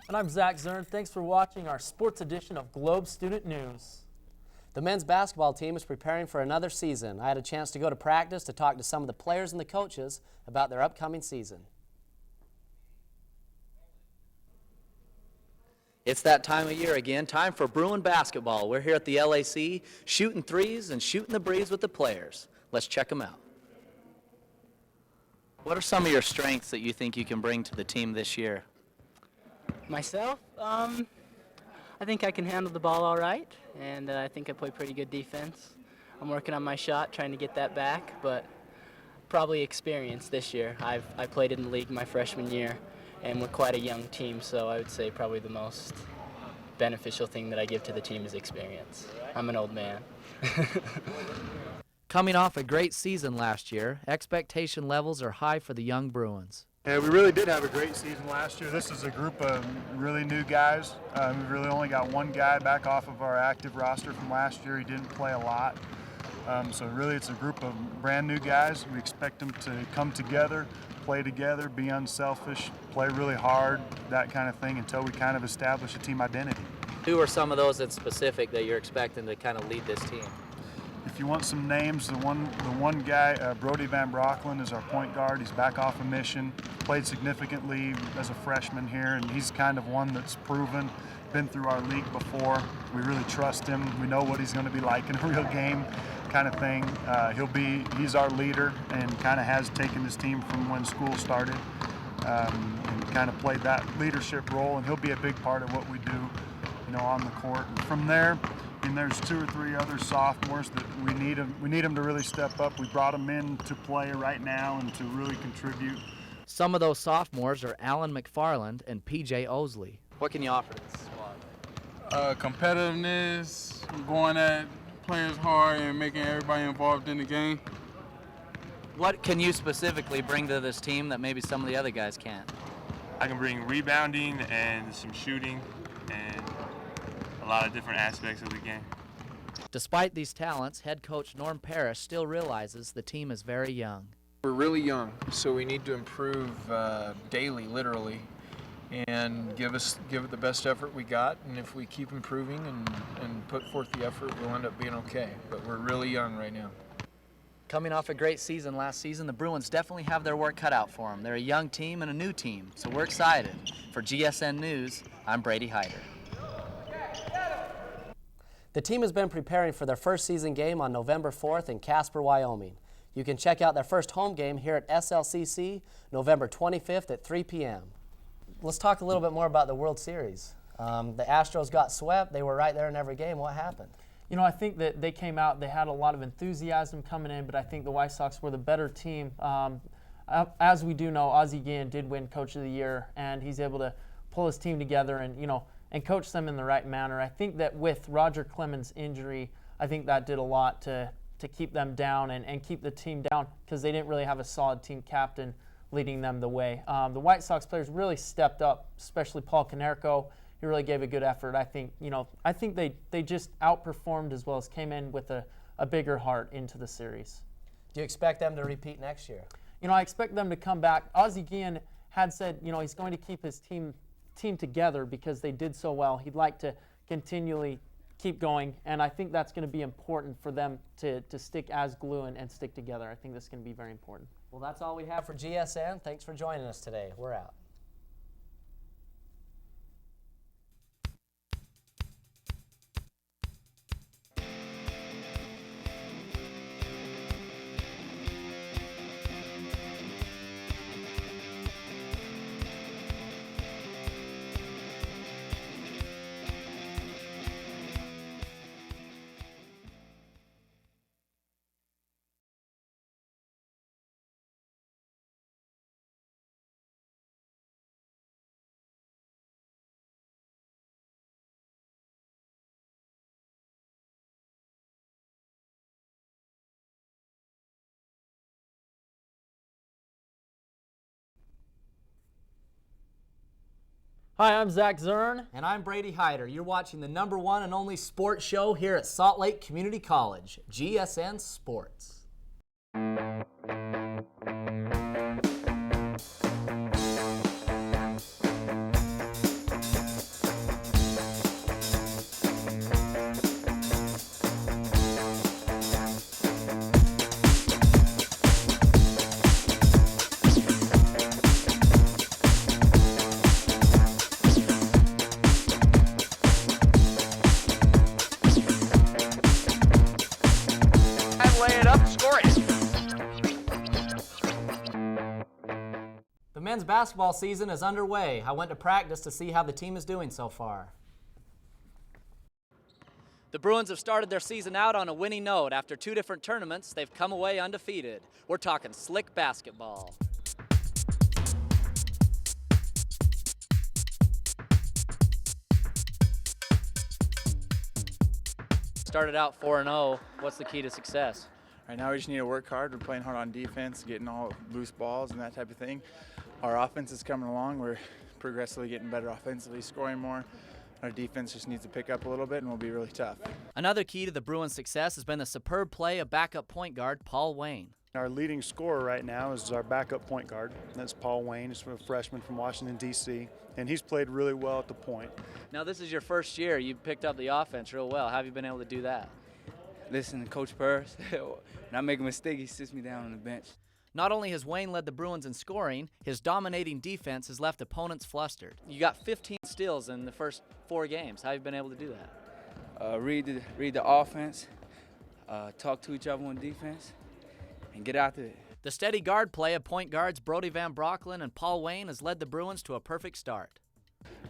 And I'm Zach Zern. Thanks for watching our sports edition of Globe Student News. The men's basketball team is preparing for another season. I had a chance to go to practice to talk to some of the players and the coaches about their upcoming season. It's that time of year again, time for Bruin basketball. We're here at the LAC shooting threes and shooting the breeze with the players. Let's check them out. What are some of your strengths that you think you can bring to the team this year? Myself, I think I can handle the ball all right, and I think I play pretty good defense. I'm working on my shot, trying to get that back, but probably experience this year. I played in the league my freshman year, and we're quite a young team, so I would say probably the most beneficial thing that I give to the team is experience. I'm an old man. Coming off a great season last year, expectation levels are high for the young Bruins. Yeah, we really did have a great season last year. This is a group of really new guys. We've really only got one guy back off of our active roster from last year. He didn't play a lot. So really it's a group of brand new guys. We expect them to come together, play together, be unselfish, play really hard, that kind of thing, until we kind of establish a team identity. Who are some of those in specific that you're expecting to kind of lead this team? If you want some names, the one guy, Brody Van Brocklen, is our point guard. He's back off a mission, played significantly as a freshman here, and he's kind of one that's proven, been through our league before. We really trust him. We know what he's going to be like in a real game kind of thing. He's our leader and kind of has taken this team from when school started and kind of played that leadership role, and he'll be a big part of what we do, on the court. And from there, and there's 2 or 3 other sophomores that we need them to really step up. We brought them in to play right now and to really contribute. Some of those sophomores are Alan McFarland and PJ Osley. What can you offer to this squad? Competitiveness, going at players hard and making everybody involved in the game. What can you specifically bring to this team that maybe some of the other guys can't? I can bring rebounding and some shooting and a lot of different aspects of the game. Despite these talents, head coach Norm Parrish still realizes the team is very young. We're really young, so we need to improve daily, literally, and give it the best effort we got. And if we keep improving and put forth the effort, we'll end up being okay. But we're really young right now. Coming off a great season last season, the Bruins definitely have their work cut out for them. They're a young team and a new team, so we're excited. For GSN News, I'm Brady Hyder. The team has been preparing for their first season game on November 4th in Casper, Wyoming. You can check out their first home game here at SLCC November 25th at 3 p.m. Let's talk a little bit more about the World Series. The Astros got swept. They were right there in every game. What happened? I think that they came out, they had a lot of enthusiasm coming in, but I think the White Sox were the better team. As we do know, Ozzie Guillen did win Coach of the Year, and he's able to pull his team together and coach them in the right manner. I think that with Roger Clemens' injury, I think that did a lot to keep them down and keep the team down because they didn't really have a solid team captain leading them the way. The White Sox players really stepped up, especially Paul Konerko. He really gave a good effort. I think they just outperformed as well as came in with a bigger heart into the series. Do you expect them to repeat next year? I expect them to come back. Ozzie Guillen had said, he's going to keep his team together because they did so well. He'd like to continually keep going, and I think that's going to be important for them to stick as glue and stick together. I think that's going to be very important. Well, that's all we have for GSN. Thanks for joining us today. We're out. Hi, I'm Zach Zern. And I'm Brady Hyder. You're watching the #1 and only sports show here at Salt Lake Community College, GSN Sports. The men's basketball season is underway. I went to practice to see how the team is doing so far. The Bruins have started their season out on a winning note. After 2 different tournaments, they've come away undefeated. We're talking slick basketball. Started out 4-0. What's the key to success? Right now we just need to work hard. We're playing hard on defense, getting all loose balls and that type of thing. Our offense is coming along. We're progressively getting better offensively, scoring more. Our defense just needs to pick up a little bit and we'll be really tough. Another key to the Bruins' success has been the superb play of backup point guard Paul Wayne. Our leading scorer right now is our backup point guard. That's Paul Wayne. He's a freshman from Washington, D.C., and he's played really well at the point. Now this is your first year. You picked up the offense real well. How have you been able to do that? Listen to Coach Purse. When I make a mistake, he sits me down on the bench. Not only has Wayne led the Bruins in scoring, his dominating defense has left opponents flustered. You got 15 steals in the first 4 games. How have you been able to do that? Read the offense, talk to each other on defense, and get after it. The steady guard play of point guards Brody Van Brocklin and Paul Wayne has led the Bruins to a perfect start.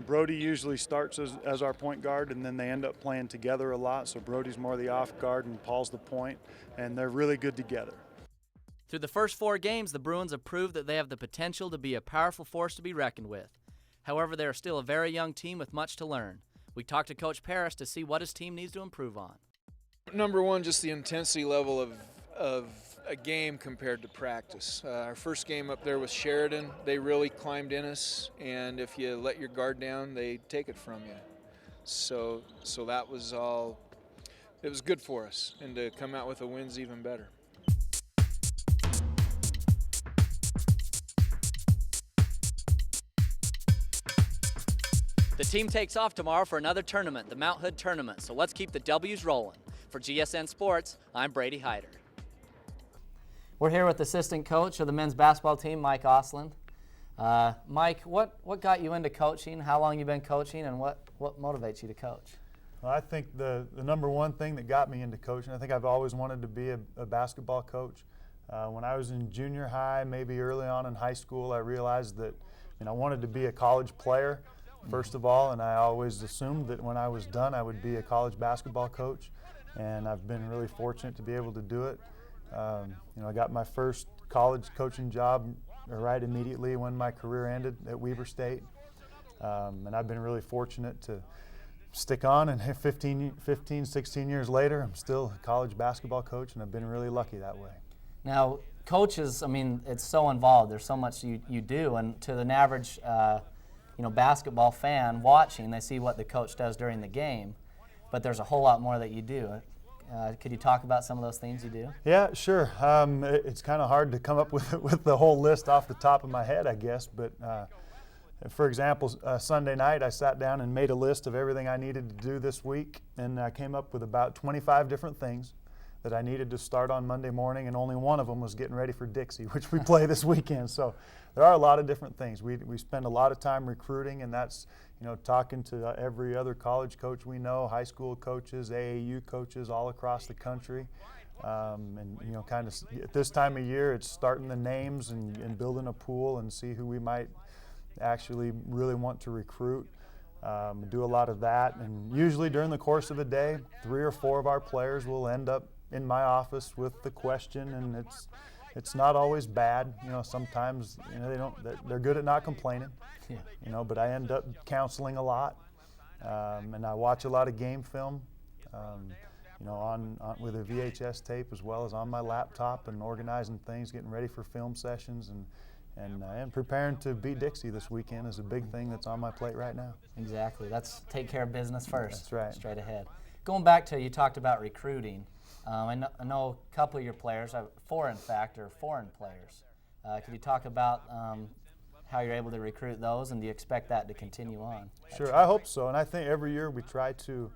Brody usually starts as our point guard, and then they end up playing together a lot. So Brody's more the off guard and Paul's the point, and they're really good together. Through the first 4 games, the Bruins have proved that they have the potential to be a powerful force to be reckoned with. However, they are still a very young team with much to learn. We talked to Coach Paris to see what his team needs to improve on. #1, just the intensity level of a game compared to practice. Our first game up there with Sheridan, they really climbed in us, and if you let your guard down, they take it from you. So that was all, it was good for us, and to come out with a win's even better. The team takes off tomorrow for another tournament, the Mount Hood Tournament, so let's keep the W's rolling. For GSN Sports, I'm Brady Hyder. We're here with assistant coach of the men's basketball team, Mike Osland. Mike, what got you into coaching? How long you been coaching, and what motivates you to coach? Well, I think the #1 thing that got me into coaching, I think I've always wanted to be a basketball coach. When I was in junior high, maybe early on in high school, I realized that I wanted to be a college player, first of all, and I always assumed that when I was done, I would be a college basketball coach, and I've been really fortunate to be able to do it. I got my first college coaching job right immediately when my career ended at Weber State, and I've been really fortunate to stick on, and 16 years later, I'm still a college basketball coach, and I've been really lucky that way. Now, coaches, it's so involved. There's so much you do, and to an average basketball fan watching, they see what the coach does during the game, but there's a whole lot more that you do. Could you talk about some of those things you do? Yeah, sure. It's kind of hard to come up with the whole list off the top of my head, I guess. But for example, Sunday night I sat down and made a list of everything I needed to do this week, and I came up with about 25 different things that I needed to start on Monday morning, and only one of them was getting ready for Dixie, which we play this weekend. So there are a lot of different things. We spend a lot of time recruiting, and that's talking to every other college coach we know, high school coaches, AAU coaches all across the country. And kind of at this time of year, it's starting the names and building a pool and see who we might actually really want to recruit. Do a lot of that, and usually during the course of a day, 3 or 4 of our players will end up in my office with the question, and it's not always bad. Sometimes they're good at not complaining. Yeah. But I end up counseling a lot, and I watch a lot of game film. On with a VHS tape as well as on my laptop, and organizing things, getting ready for film sessions, And preparing to beat Dixie this weekend is a big thing that's on my plate right now. Exactly. Let's take care of business first. That's right. Straight ahead. Going back to, you talked about recruiting. I know a couple of your players, four in fact, are foreign players. Could you talk about how you're able to recruit those, and do you expect that to continue on? Sure, I hope so. And I think every year we try to,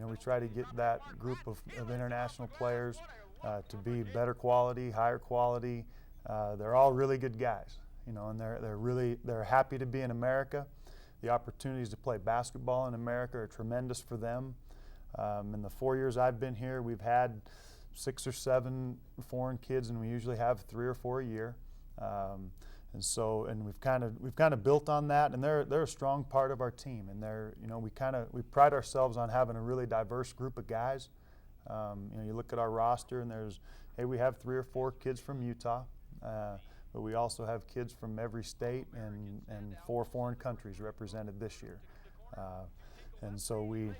we try to get that group of international players to be better quality, higher quality. They're all really good guys, and they're happy to be in America. The opportunities to play basketball in America are tremendous for them. In the 4 years I've been here, we've had 6 or 7 foreign kids, and we usually have 3 or 4 a year. And we've kind of built on that, and they're a strong part of our team. And we pride ourselves on having a really diverse group of guys. You look at our roster, and we have 3 or 4 kids from Utah, but we also have kids from every state and 4 foreign countries represented this year. And so we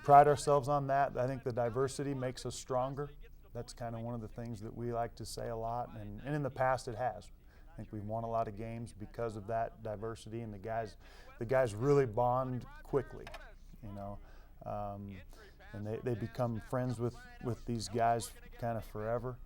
pride ourselves on that. I think the diversity makes us stronger. That's kind of one of the things that we like to say a lot, and in the past it has. I think we've won a lot of games because of that diversity, and the guys really bond quickly, and they become friends with these guys kind of forever,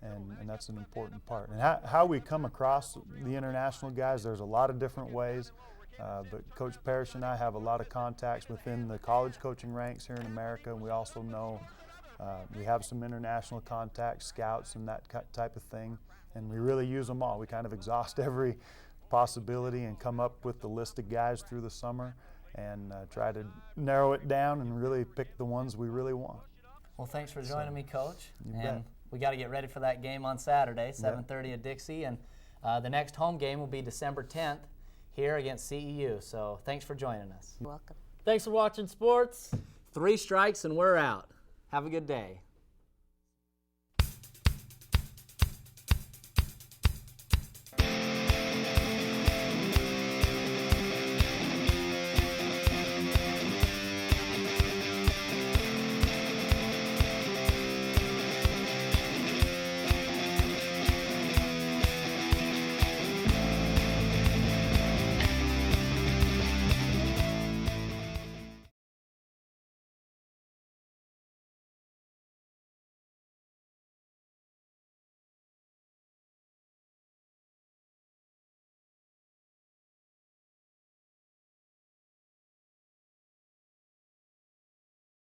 and that's an important part. And how we come across the international guys, there's a lot of different ways. But Coach Parrish and I have a lot of contacts within the college coaching ranks here in America, and we also know we have some international contacts, scouts, and that type of thing, and we really use them all. We kind of exhaust every possibility and come up with the list of guys through the summer and try to narrow it down and really pick the ones we really want. Well, thanks for joining me, Coach. You and bet. We got to get ready for that game on Saturday, 7:30 at Dixie, and the next home game will be December 10th. Here against CEU. So thanks for joining us. You're welcome. Thanks for watching sports. 3 strikes and we're out. Have a good day.